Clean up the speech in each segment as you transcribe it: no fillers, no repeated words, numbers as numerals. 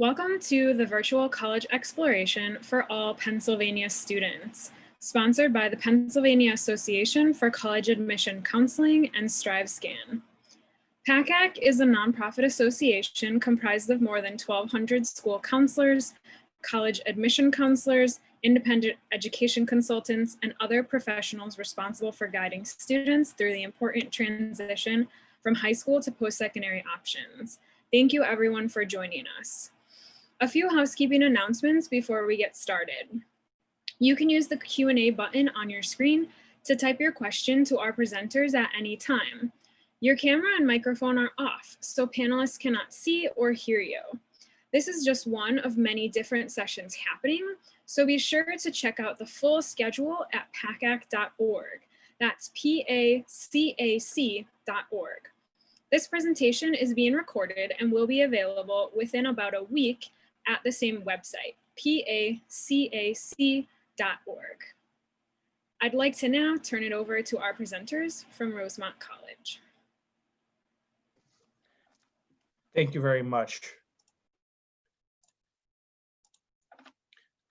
Welcome to the Virtual College Exploration for all Pennsylvania students, sponsored by the Pennsylvania Association for College Admission Counseling and StriveScan. PACAC is a nonprofit association comprised of more than 1,200 school counselors, college admission counselors, independent education consultants, and other professionals responsible for guiding students through the important transition from high school to post-secondary options. Thank you everyone for joining us. A few housekeeping announcements before we get started. You can use the Q&A button on your screen to type your question to our presenters at any time. Your camera and microphone are off, so panelists cannot see or hear you. This is just one of many different sessions happening, so be sure to check out the full schedule at pacac.org. That's PACAC.org. This presentation is being recorded and will be available within about a week at the same website, pacac.org. I'd like to now turn it over to our presenters from Rosemont College. Thank you very much.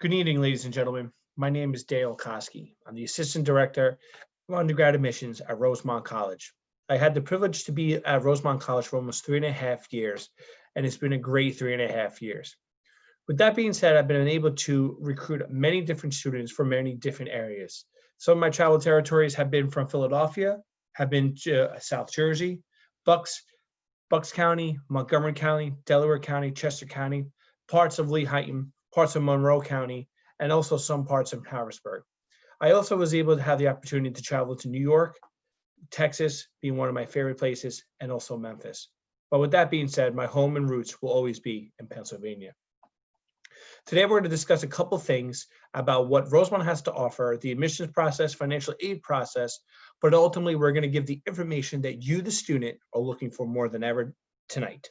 Good evening, ladies and gentlemen. My name is Dale Koski. I'm the Assistant Director of Undergrad Admissions at Rosemont College. I had the privilege to be at Rosemont College for almost 3.5 years, and it's been a great 3.5 years. With that being said, I've been able to recruit many different students from many different areas. Some of my travel territories have been from Philadelphia, have been to South Jersey, Bucks County, Montgomery County, Delaware County, Chester County, parts of Lehighton, parts of Monroe County, and also some parts of Harrisburg. I also was able to have the opportunity to travel to New York, Texas being one of my favorite places, and also Memphis. But with that being said, my home and roots will always be in Pennsylvania. Today, we're going to discuss a couple things about what Rosemont has to offer, the admissions process, financial aid process, but ultimately we're going to give the information that you, the student, are looking for more than ever tonight.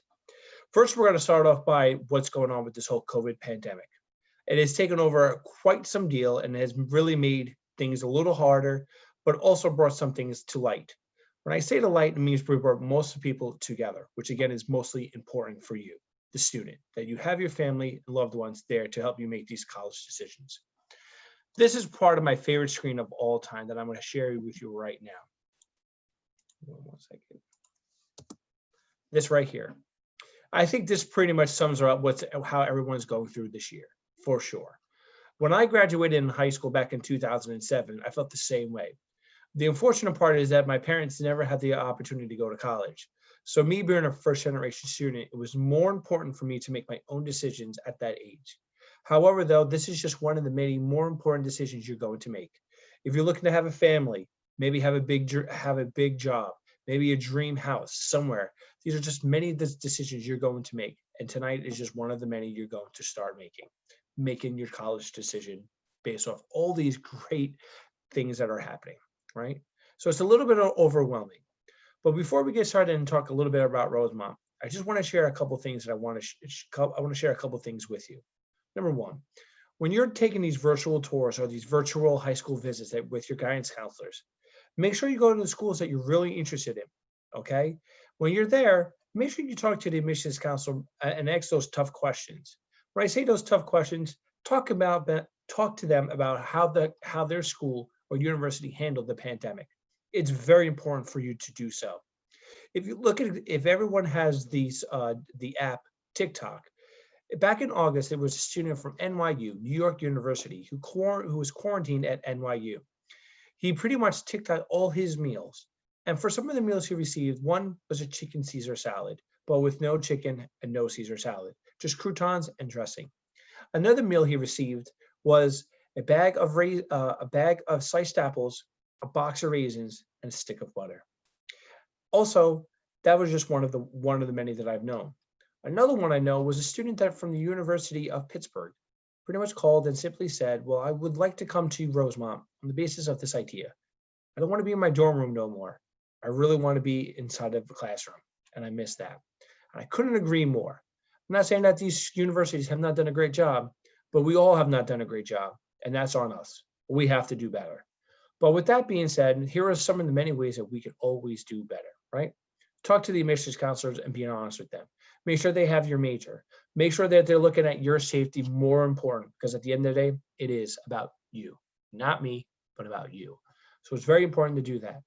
First, we're going to start off by what's going on with this whole COVID pandemic. It has taken over quite some deal and has really made things a little harder, but also brought some things to light. When I say to light, it means we brought most of the people together, which again is mostly important for you, the student, that you have your family and loved ones there to help you make these college decisions. This is part of my favorite screen of all time that I'm going to share with you right now. One second. This right here. I think this pretty much sums up how everyone's going through this year, for sure. When I graduated in high school back in 2007, I felt the same way. The unfortunate part is that my parents never had the opportunity to go to college. So me being a first generation student, it was more important for me to make my own decisions at that age. However, though, this is just one of the many more important decisions you're going to make. If you're looking to have a family, maybe have a big job, maybe a dream house somewhere, these are just many of the decisions you're going to make. And tonight is just one of the many you're going to start making your college decision based off all these great things that are happening, right? So it's a little bit overwhelming. But before we get started and talk a little bit about Rosemont, I just want to share a couple of things that I want to share a couple of things with you. Number one, when you're taking these virtual tours or these virtual high school visits with your guidance counselors, make sure you go to the schools that you're really interested in, okay? When you're there, make sure you talk to the admissions counselor and ask those tough questions. When I say those tough questions, talk to them about how their school or university handled the pandemic. It's very important for you to do so. If you look at if everyone has the app TikTok, back in August, there was a student from NYU, New York University, who was quarantined at NYU. He pretty much TikToked all his meals. And for some of the meals he received, one was a chicken Caesar salad, but with no chicken and no Caesar salad, just croutons and dressing. Another meal he received was a bag of sliced apples, a box of raisins, and a stick of butter. Also, that was just one of the many that I've known. Another one I know was a student from the University of Pittsburgh, pretty much called and simply said, well, I would like to come to Rosemont on the basis of this idea. I don't want to be in my dorm room no more. I really want to be inside of the classroom, and I miss that. And I couldn't agree more. I'm not saying that these universities have not done a great job, but we all have not done a great job, and that's on us. We have to do better. But with that being said, here are some of the many ways that we can always do better, right? Talk to the admissions counselors and be honest with them. Make sure they have your major. Make sure that they're looking at your safety more important, because at the end of the day, it is about you, not me, but about you. So it's very important to do that.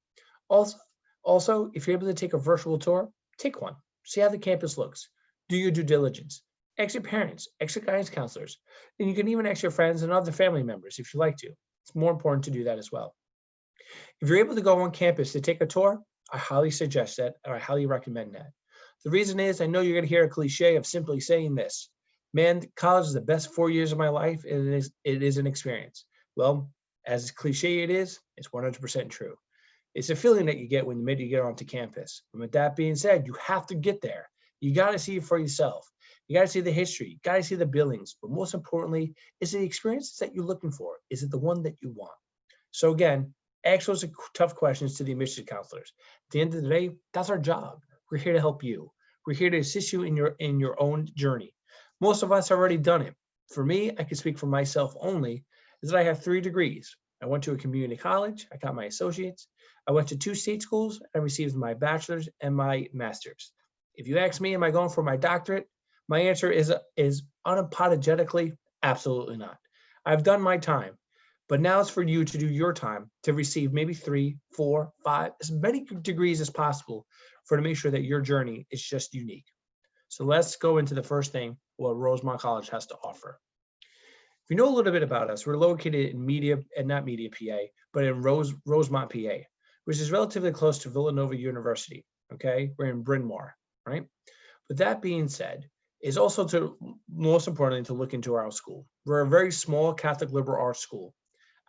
Also, if you're able to take a virtual tour, take one. See how the campus looks. Do your due diligence. Ask your parents, ask your guidance counselors, and you can even ask your friends and other family members if you like to. It's more important to do that as well. If you're able to go on campus to take a tour, I highly suggest that, or I highly recommend that. The reason is, I know you're going to hear a cliche of simply saying this: man, college is the best 4 years of my life, and it is an experience. Well, as cliche it is, it's 100% true. It's a feeling that you get when the minute you get onto campus. And with that being said, you have to get there. You got to see it for yourself. You got to see the history. You got to see the buildings. But most importantly, is it the experiences that you're looking for? Is it the one that you want? So again, ask those tough questions to the admissions counselors. At the end of the day, that's our job. We're here to help you. We're here to assist you in your own journey. Most of us have already done it. For me, I can speak for myself only, is that I have 3 degrees. I went to a community college. I got my associates. I went to 2 state schools. I received my bachelor's and my master's. If you ask me, am I going for my doctorate? My answer is unapologetically, absolutely not. I've done my time, but now it's for you to do your time to receive maybe 3, 4, 5, as many degrees as possible to make sure that your journey is just unique. So let's go into the first thing, what Rosemont College has to offer. If you know a little bit about us, we're located in not Media, PA, but in Rosemont, PA, which is relatively close to Villanova University. Okay, we're in Bryn Mawr, right? With that being said, is also most importantly to look into our school. We're a very small Catholic liberal arts school.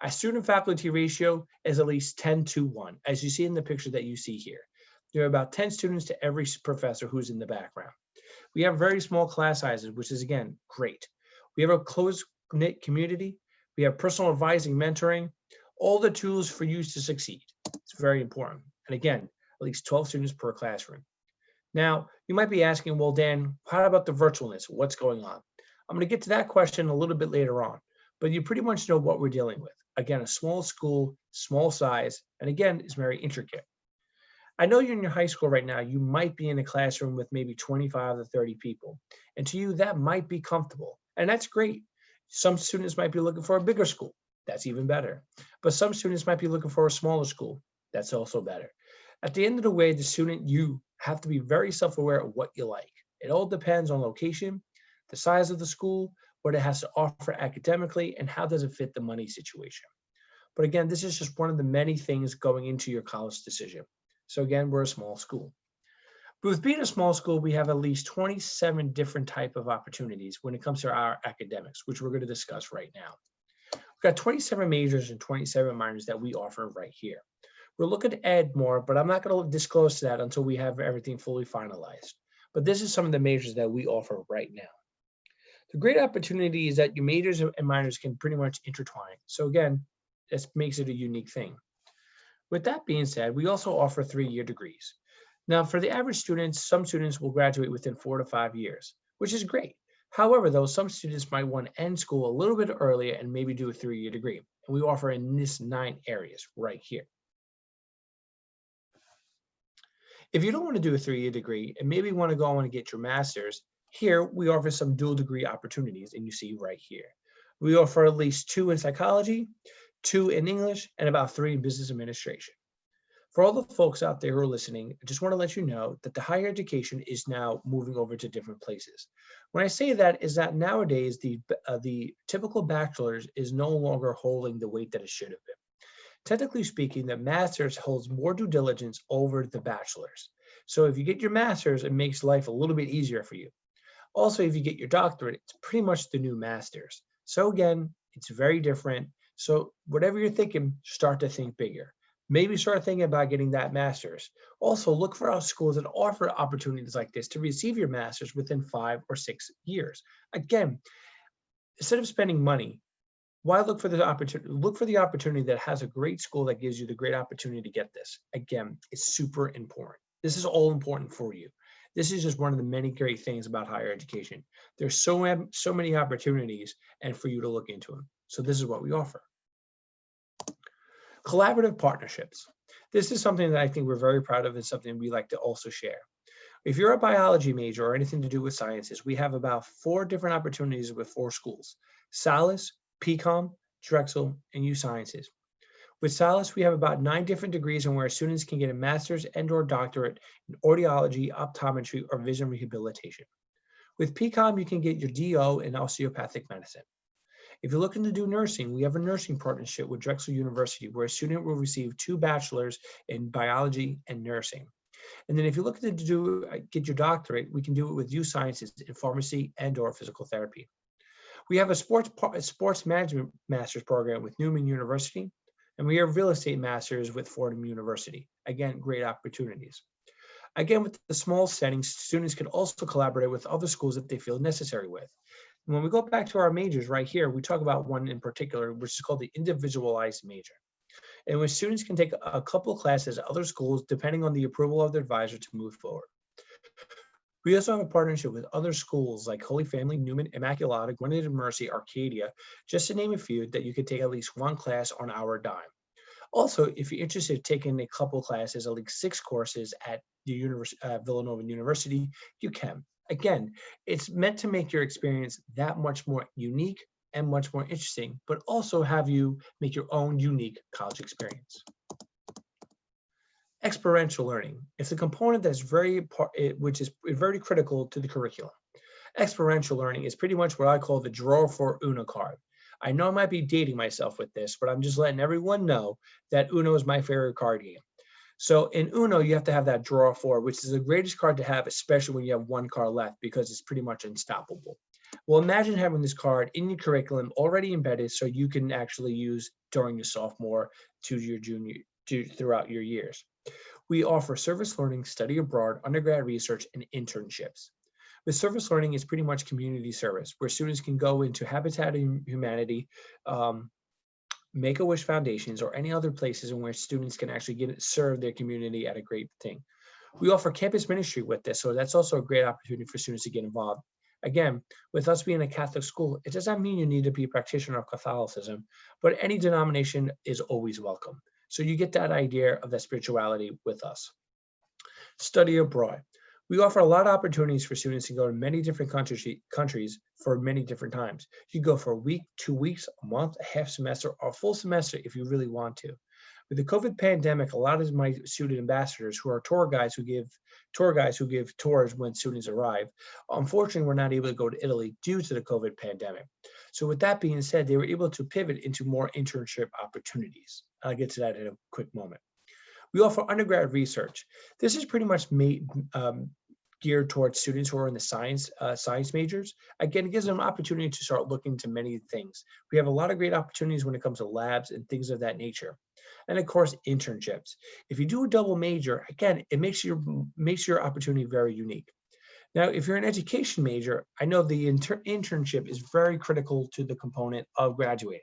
Our student faculty ratio is at least 10-1, as you see in the picture that you see here. There are about 10 students to every professor who's in the background. We have very small class sizes, which is, again, great. We have a close-knit community. We have personal advising, mentoring, all the tools for you to succeed. It's very important. And again, at least 12 students per classroom. Now, you might be asking, well, Dan, how about the virtualness? What's going on? I'm going to get to that question a little bit later on, but you pretty much know what we're dealing with. Again, a small school, small size, and again, it's very intricate. I know you're in your high school right now. You might be in a classroom with maybe 25 to 30 people. And to you, that might be comfortable. And that's great. Some students might be looking for a bigger school. That's even better. But some students might be looking for a smaller school. That's also better. At the end of the way, the student, you have to be very self-aware of what you like. It all depends on location, the size of the school, what it has to offer academically, and how does it fit the money situation. But again, this is just one of the many things going into your college decision. So again, we're a small school. But with being a small school, we have at least 27 different type of opportunities when it comes to our academics, which we're going to discuss right now. We've got 27 majors and 27 minors that we offer right here. We're looking to add more, but I'm not going to disclose that until we have everything fully finalized. But this is some of the majors that we offer right now. The great opportunity is that your majors and minors can pretty much intertwine. So again, this makes it a unique thing. With that being said, we also offer 3-year degrees. Now, for the average students, some students will graduate within 4 to 5 years, which is great. However, though, some students might want to end school a little bit earlier and maybe do a 3-year degree. And we offer in these 9 areas right here. If you don't want to do a 3-year degree and maybe want to go on and get your master's, here we offer some dual degree opportunities, and you see right here. We offer at least 2 in psychology, 2 in English, and about 3 in business administration. For all the folks out there who are listening, I just want to let you know that the higher education is now moving over to different places. When I say that, is that nowadays the typical bachelor's is no longer holding the weight that it should have been. Technically speaking, the master's holds more due diligence over the bachelor's. So if you get your master's, it makes life a little bit easier for you. Also, if you get your doctorate, it's pretty much the new master's. So again, it's very different. So whatever you're thinking, start to think bigger. Maybe start thinking about getting that master's. Also, look for our schools that offer opportunities like this to receive your master's within 5 or 6 years. Again, instead of spending money, why look for the opportunity? Look for the opportunity that has a great school that gives you the great opportunity to get this. Again, it's super important. This is all important for you. This is just one of the many great things about higher education. There's so many opportunities and for you to look into them. So this is what we offer. Collaborative partnerships. This is something that I think we're very proud of and something we like to also share. If you're a biology major or anything to do with sciences, we have about 4 different opportunities with 4 schools: Salis, PCOM, Drexel, and U Sciences. With Salis, we have about 9 different degrees in where students can get a master's and/or doctorate in audiology, optometry, or vision rehabilitation. With PCOM, you can get your DO in osteopathic medicine. If you're looking to do nursing, we have a nursing partnership with Drexel University where a student will receive 2 bachelors in biology and nursing. And then if you're looking to get your doctorate, we can do it with U Sciences in pharmacy and/or physical therapy. We have a sports management master's program with Newman University, and we have real estate masters with Fordham University. Again, great opportunities. Again, with the small settings, students can also collaborate with other schools if they feel necessary with. And when we go back to our majors right here, we talk about one in particular, which is called the individualized major. And when students can take a couple of classes at other schools, depending on the approval of their advisor to move forward. We also have a partnership with other schools like Holy Family, Newman, Immaculata, Gwinnett and Mercy, Arcadia, just to name a few that you could take at least 1 class on our dime. Also, if you're interested in taking a couple classes, at least 6 courses at the Villanova University, you can. Again, it's meant to make your experience that much more unique and much more interesting, but also have you make your own unique college experience. Experiential learning. It's a component that's which is very critical to the curriculum. Experiential learning is pretty much what I call the draw for Uno card. I know I might be dating myself with this, but I'm just letting everyone know that Uno is my favorite card game. So in Uno, you have to have that draw for, which is the greatest card to have, especially when you have 1 card left, because it's pretty much unstoppable. Well, imagine having this card in your curriculum already embedded so you can actually use during your sophomore to your junior throughout your years. We offer service learning, study abroad, undergrad research, and internships. With service learning, it's pretty much community service, where students can go into Habitat in Humanity, Make-A-Wish Foundations, or any other places in where students can actually serve their community at a great thing. We offer campus ministry with this, so that's also a great opportunity for students to get involved. Again, with us being a Catholic school, it doesn't mean you need to be a practitioner of Catholicism, but any denomination is always welcome. So you get that idea of that spirituality with us. Study abroad. We offer a lot of opportunities for students to go to many different countries for many different times. You can go for a week, 2 weeks, a month, a half semester, or a full semester if you really want to. With the COVID pandemic, a lot of my student ambassadors who are tour guides who give tours when students arrive, unfortunately, we're not able to go to Italy due to the COVID pandemic. So with that being said, they were able to pivot into more internship opportunities. I'll get to that in a quick moment. We offer undergrad research. This is pretty much geared towards students who are in the science majors. Again, it gives them an opportunity to start looking into many things. We have a lot of great opportunities when it comes to labs and things of that nature. And of course, internships. If you do a double major, again, it makes your opportunity very unique. Now, if you're an education major, I know the internship is very critical to the component of graduating.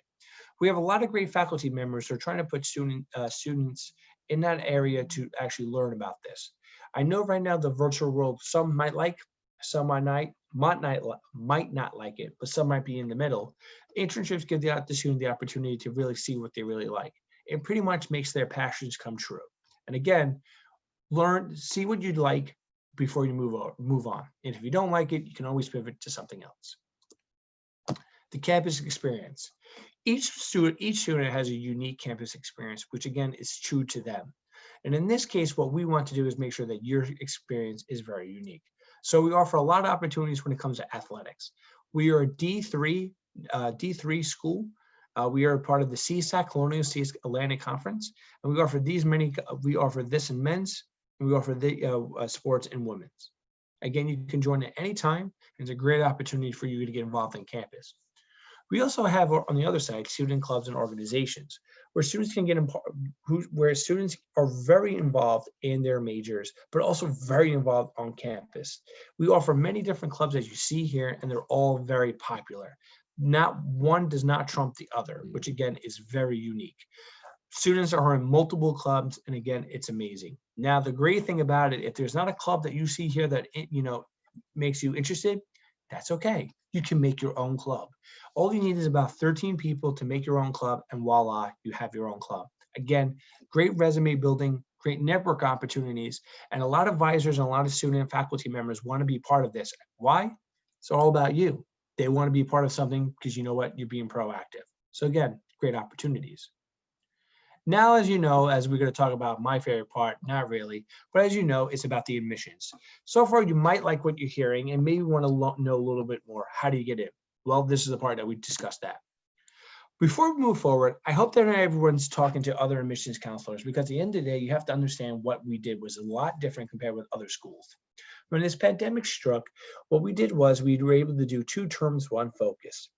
We have a lot of great faculty members who are trying to put students in that area to actually learn about this. I know right now the virtual world, some might like, some might not like it, but some might be in the middle. Internships give the student the opportunity to really see what they really like. It pretty much makes their passions come true. And again, see what you'd like before you move on. And if you don't like it, you can always pivot to something else. The campus experience. Each student has a unique campus experience, which again is true to them. And in this case, what we want to do is make sure that your experience is very unique. So we offer a lot of opportunities when it comes to athletics. We are a D3 school. We are part of the CSAC, Colonial Seas Atlantic Conference, and we offer this in men's, and we offer the sports in women's. Again, you can join at any time, and it's a great opportunity for you to get involved on campus. We also have on the other side student clubs and organizations where students can where students are very involved in their majors, but also very involved on campus. We offer many different clubs as you see here, and they're all very popular. Not one does not trump the other, which again is very unique. Students are in multiple clubs, and again, it's amazing. Now, the great thing about it, if there's not a club that you see here that makes you interested, that's okay. You can make your own club. All you need is about 13 people to make your own club, and voila, you have your own club. Again, great resume building, great network opportunities, and a lot of advisors and a lot of student and faculty members want to be part of this. Why? It's all about you. They want to be part of something because you know what? You're being proactive. So again, great opportunities. Now, as you know, as we're going to talk about my favorite part, not really, but as you know, it's about the admissions. So far, you might like what you're hearing and maybe want to know a little bit more. How do you get in? Well, this is the part that we discussed that. Before we move forward, I hope that everyone's talking to other admissions counselors because at the end of the day, you have to understand what we did was a lot different compared with other schools. When this pandemic struck, what we did was we were able to do 2 terms, 1 focus.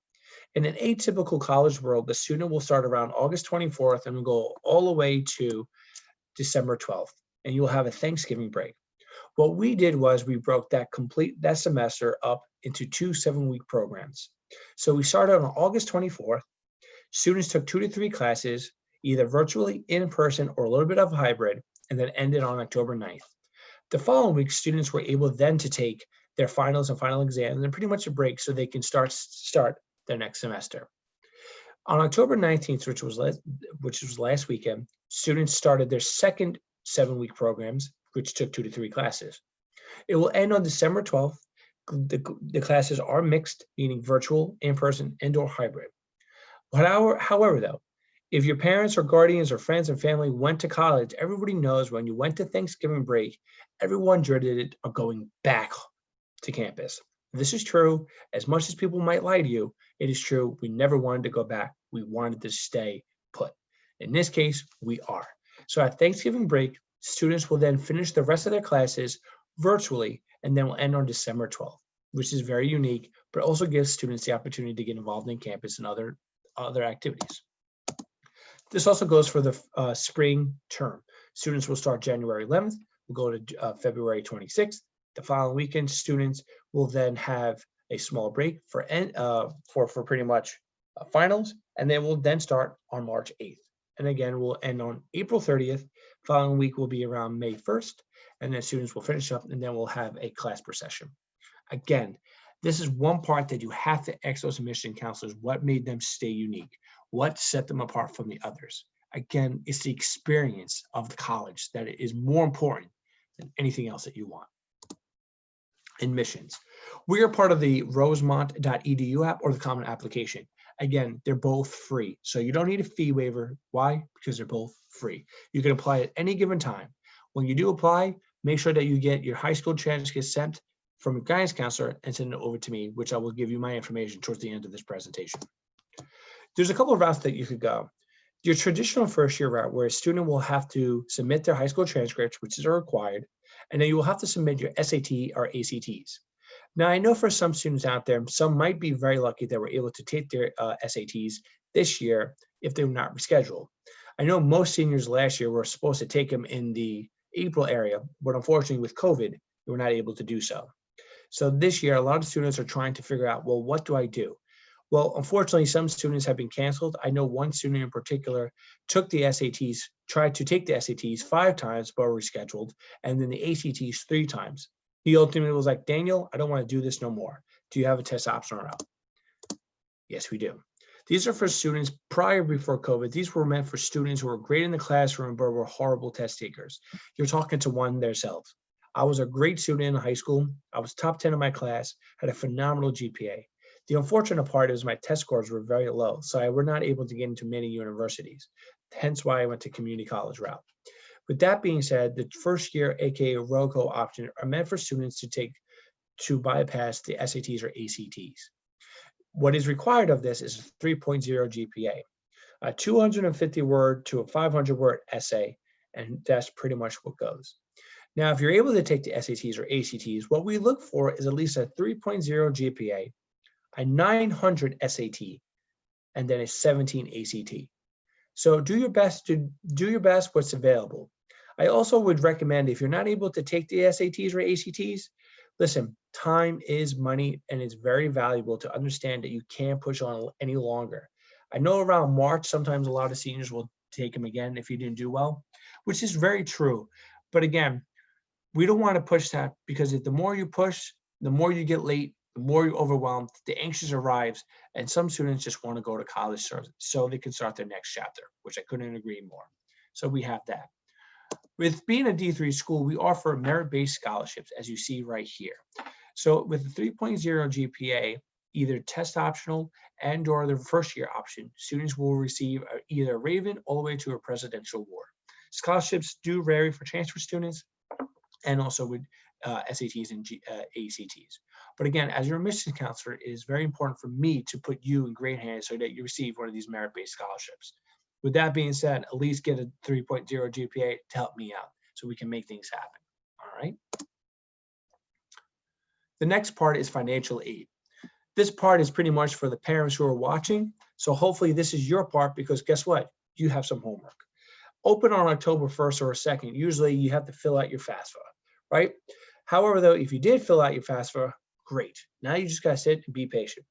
In an atypical college world, the student will start around August 24th and will go all the way to December 12th, and you will have a Thanksgiving break. What we did was we broke that semester up into 2 7-week programs. So we started on August 24th. Students took 2 to 3 classes, either virtually, in person, or a little bit of hybrid, and then ended on October 9th. The following week, students were able then to take their finals and final exams and pretty much a break so they can start their next semester. On October 19th, which was last weekend, students started their second 7-week programs, which took 2 to 3 classes. It will end on December 12th. The classes are mixed, meaning virtual, in-person, and/or hybrid. However, though, if your parents or guardians or friends and family went to college, everybody knows when you went to Thanksgiving break, everyone dreaded it of going back to campus. This is true. As much as people might lie to you, it is true. We never wanted to go back. We wanted to stay put. In this case, we are. So at Thanksgiving break, students will then finish the rest of their classes virtually, and then will end on December 12th, which is very unique, but also gives students the opportunity to get involved in campus and other activities. This also goes for the spring term. Students will start January 11th, will go to February 26th. The following weekend, students will then have a small break for pretty much finals, and then we'll then start on March 8th. And again, we'll end on April 30th. Following week will be around May 1st, and then students will finish up, and then we'll have a class per session. Again, this is one part that you have to ask those admission counselors what made them stay unique, what set them apart from the others. Again, it's the experience of the college that is more important than anything else that you want. Admissions. We are part of the rosemont.edu app or the Common Application. Again, they're both free, so you don't need a fee waiver. Why? Because they're both free. You can apply at any given time. When you do apply, make sure that you get your high school transcript sent from a guidance counselor and send it over to me, which I will give you my information towards the end of this presentation. There's a couple of routes that you could go. Your traditional first year route, where a student will have to submit their high school transcripts, which is required, and then you will have to submit your SAT or ACTs. Now, I know for some students out there, some might be very lucky that were able to take their SATs this year if they were not rescheduled. I know most seniors last year were supposed to take them in the April area, but unfortunately with COVID, they were not able to do so. So this year, a lot of students are trying to figure out, well, what do I do? Well, unfortunately, some students have been canceled. I know one student in particular took the SATs, tried to take the SATs 5 times, but were rescheduled, and then the ACTs 3 times. He ultimately was like, Daniel, I don't want to do this no more. Do you have a test option or not? Yes, we do. These are for students before COVID. These were meant for students who were great in the classroom, but were horrible test takers. You're talking to one themselves. I was a great student in high school. I was top 10 in my class, had a phenomenal GPA. The unfortunate part is my test scores were very low, so I were not able to get into many universities, hence why I went to community college route. With that being said, the first year, aka ROCO option, are meant for students to bypass the SATs or ACTs. What is required of this is a 3.0 GPA, a 250 word to a 500 word essay, and that's pretty much what goes. Now, if you're able to take the SATs or ACTs, what we look for is at least a 3.0 GPA, a 900 SAT, and then a 17 ACT. So do your best what's available. I also would recommend, if you're not able to take the SATs or ACTs, listen, time is money, and it's very valuable to understand that you can't push on any longer. I know around March, sometimes a lot of seniors will take them again if you didn't do well, which is very true. But again, we don't want to push that, because if the more you push, the more you get late, the more you're overwhelmed, the anxious arrives, and some students just want to go to college so they can start their next chapter, which I couldn't agree more. So we have that. With being a D3 school, we offer merit-based scholarships, as you see right here. So with the 3.0 GPA, either test optional and or the first year option, students will receive either a Raven all the way to a presidential award. Scholarships do vary for transfer students and also with SATs and ACTs. But again, as your admissions counselor, it is very important for me to put you in great hands so that you receive one of these merit-based scholarships. With that being said, at least get a 3.0 GPA to help me out so we can make things happen. All right. The next part is financial aid. This part is pretty much for the parents who are watching. So hopefully this is your part, because guess what? You have some homework. Open on October 1st or 2nd. Usually you have to fill out your FAFSA, right? However, though, if you did fill out your FAFSA, great. Now you just got to sit and be patient.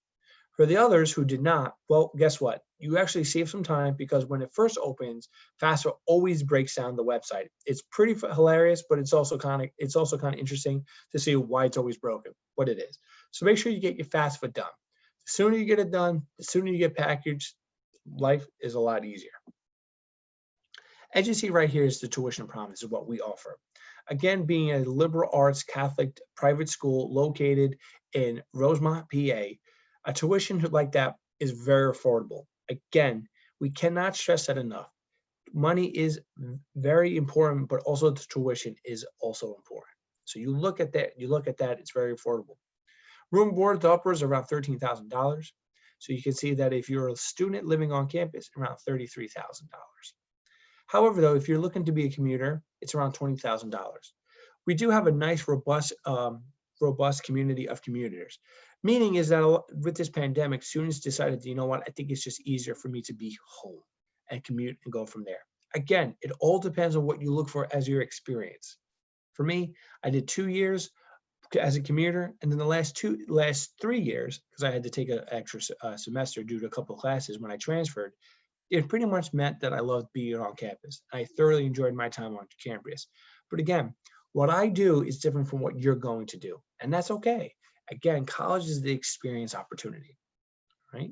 For the others who did not, well, guess what? You actually save some time, because when it first opens, FAFSA always breaks down the website. It's pretty hilarious, but it's also kind of interesting to see why it's always broken, what it is. So make sure you get your FAFSA done. The sooner you get it done, the sooner you get packaged, life is a lot easier. As you see right here is the tuition promise of what we offer. Again, being a liberal arts Catholic private school located in Rosemont, PA, a tuition like that is very affordable. Again, we cannot stress that enough. Money is very important, but also the tuition is also important. So you look at that, it's very affordable. Room board to uppers around $13,000. So you can see that if you're a student living on campus, around $33,000. However, though, if you're looking to be a commuter, it's around $20,000. We do have a nice, robust community of commuters. Meaning is that with this pandemic, students decided, you know what, I think it's just easier for me to be home and commute and go from there. Again, it all depends on what you look for as your experience. For me, I did 2 years as a commuter, and then the last 3 years, because I had to take an extra semester due to a couple of classes when I transferred, it pretty much meant that I loved being on campus. I thoroughly enjoyed my time on campus. But again, what I do is different from what you're going to do, and that's okay. Again, college is the experience opportunity, right?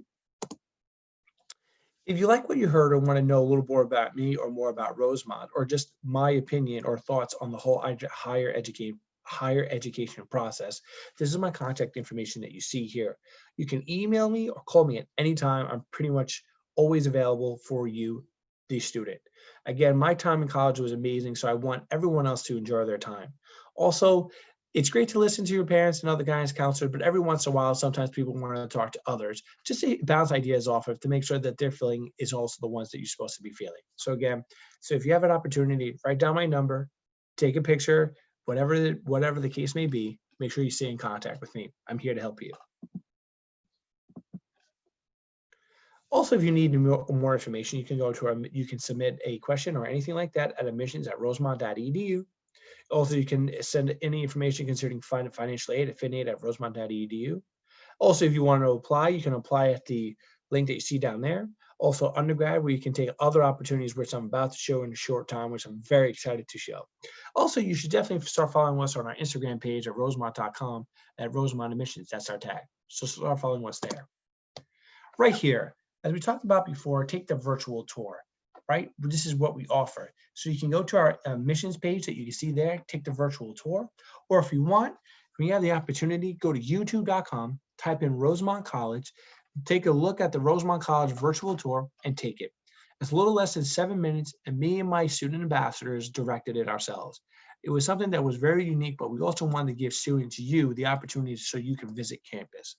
If you like what you heard or want to know a little more about me or more about Rosemont, or just my opinion or thoughts on the whole higher education process, this is my contact information that you see here. You can email me or call me at any time. I'm pretty much always available for you, the student. Again, my time in college was amazing, so I want everyone else to enjoy their time. Also, it's great to listen to your parents and other guidance counselors, but every once in a while, sometimes people want to talk to others just to bounce ideas off of, to make sure that their feeling is also the ones that you're supposed to be feeling. So again, if you have an opportunity, write down my number, take a picture, whatever the case may be, make sure you stay in contact with me. I'm here to help you. Also, if you need more information, you can go to you can submit a question or anything like that at admissions@rosemont.edu. Also, you can send any information concerning financial aid at finaid@rosemont.edu. Also, if you want to apply, you can apply at the link that you see down there. Also, undergrad, where you can take other opportunities, which I'm about to show in a short time, which I'm very excited to show. Also, you should definitely start following us on our Instagram page at rosemont.com at Rosemont Admissions. That's our tag. So start following us there. Right here, as we talked about before, take the virtual tour. Right? This is what we offer. So you can go to our admissions page that you can see there, take the virtual tour. Or if you want, when you have the opportunity, go to youtube.com, type in Rosemont College, take a look at the Rosemont College virtual tour and take it. It's a little less than 7 minutes, and me and my student ambassadors directed it ourselves. It was something that was very unique, but we also wanted to give students, you, the opportunity so you can visit campus.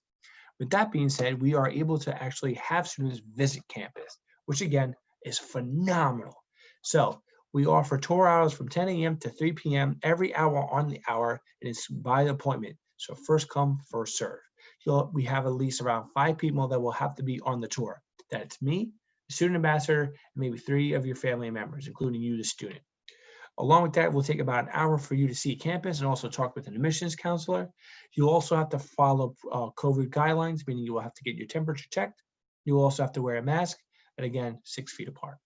With that being said, we are able to actually have students visit campus, which again, is phenomenal. So we offer tour hours from 10 a.m. to 3 p.m. every hour on the hour, and it's by appointment. So first come, first serve. We have at least around 5 people that will have to be on the tour. That's me, the student ambassador, and maybe 3 of your family members, including you, the student. Along with that, it will take about an hour for you to see campus and also talk with an admissions counselor. You'll also have to follow COVID guidelines, meaning you will have to get your temperature checked. You will also have to wear a mask, and again, 6 feet apart.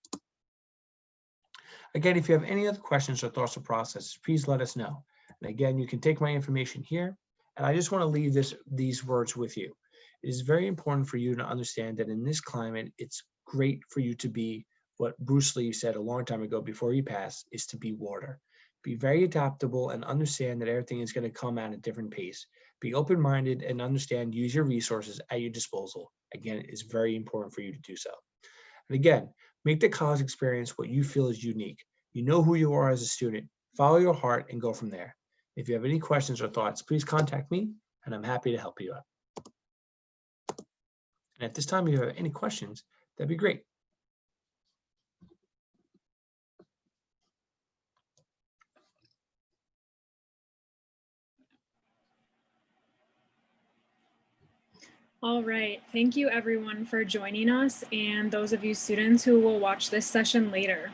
Again, if you have any other questions or thoughts or processes, please let us know. And again, you can take my information here. And I just want to leave these words with you. It is very important for you to understand that in this climate, it's great for you to be what Bruce Lee said a long time ago before he passed is to be water. Be very adaptable and understand that everything is going to come at a different pace. Be open-minded and understand, use your resources at your disposal. Again, it's very important for you to do so. And again, make the college experience what you feel is unique. You know who you are as a student. Follow your heart and go from there. If you have any questions or thoughts, please contact me and I'm happy to help you out. And at this time, if you have any questions, that'd be great. All right, thank you everyone for joining us and those of you students who will watch this session later.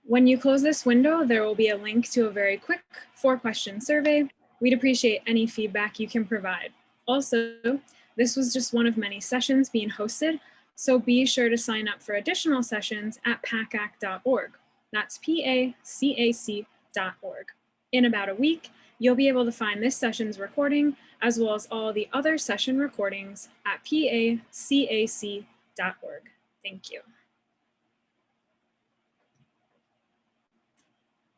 When you close this window, there will be a link to a very quick 4-question survey. We'd appreciate any feedback you can provide. Also, this was just one of many sessions being hosted, so be sure to sign up for additional sessions at pacac.org. That's PACAC.org. In about a week, you'll be able to find this session's recording as well as all the other session recordings at pacac.org. Thank you.